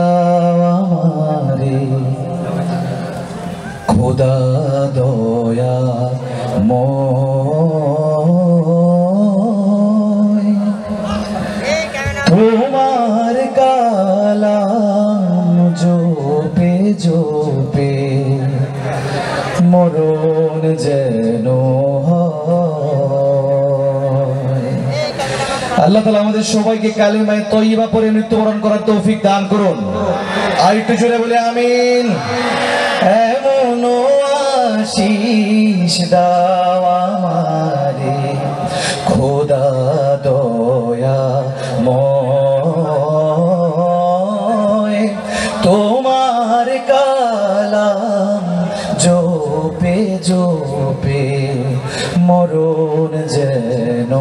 আমারে খোদা দয়া তোমার কালাম জপে জপে মরণ যেন আল্লাহ তাআলা আমাদের সবাইকে কালিমায়ে তয়্যিবা পড়ে মৃত্যুবরণ করার তৌফিক দান করুন। আর একটু জোরে বলে আমিন। এমন আশিস দাও আমারে খোদা দয়াময়, তোমার কালাম জপে জপে মরণ যেন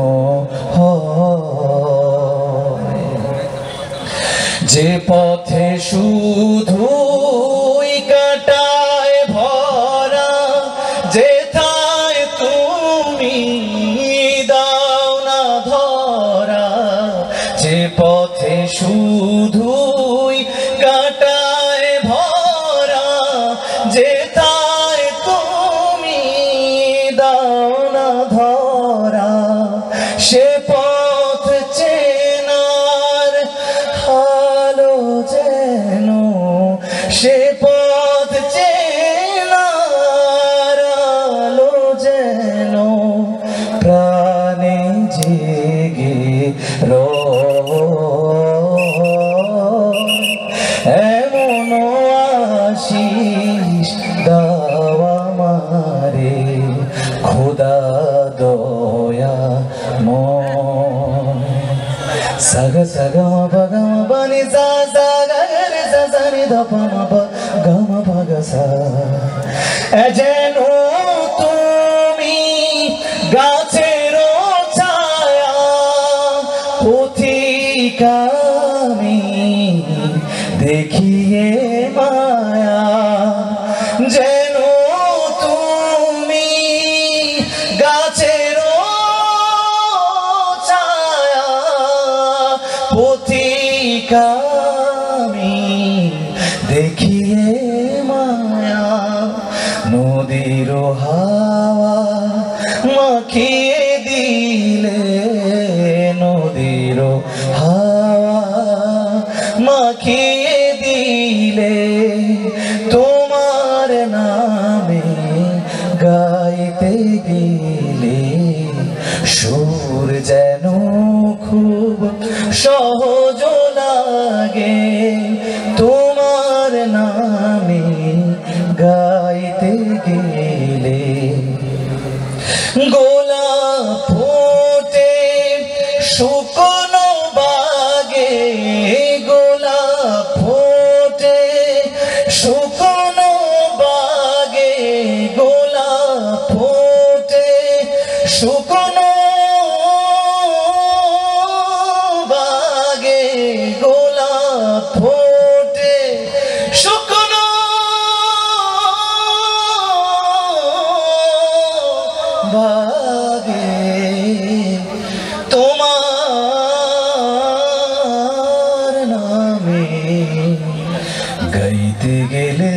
যে পথে শুধুই কাটায় ভরা, যেথায় তুমি দাও না ধরা, যে পথে শুধুই কাটায় ভরা, যেথায় তুমি দাও না ধরা, সে পথ চেনার হালো যেন, সে পথ চেনার আলো যেন প্রাণে জেগে এমন আশিস দাও আমারে খোদা দয়াময়। সাগা সাগা মা বাগা মা বানি সা সা গা রে সা সা নি ধা পা মা পা গা মা পা গা সা। যেন তুমি গাছের ছায়া, পথিক আমি দেখিয়ে মায়া, যেন তুমি গাছের ছায়া, পথিক আমি দেখিয়ে মায়া, নদীর হাওয়া মাখিয়ে দিলে, নদীর হাওয়া মাখিয়ে দিলে, তোমার নামে গাইতে গেলে সুর যেন খুব সহজ লাগে, তোমার নামে গাইতে গেলে। গোলাপ ফোটে শুকনো বাগে, গোলাপ ফোটে শুকনো বাগে, গোলাপ ফোটে শুকনো বাগে, গোলাপ ফোটে শুকনো বাগে, তোমার নামে গাইতে গেলে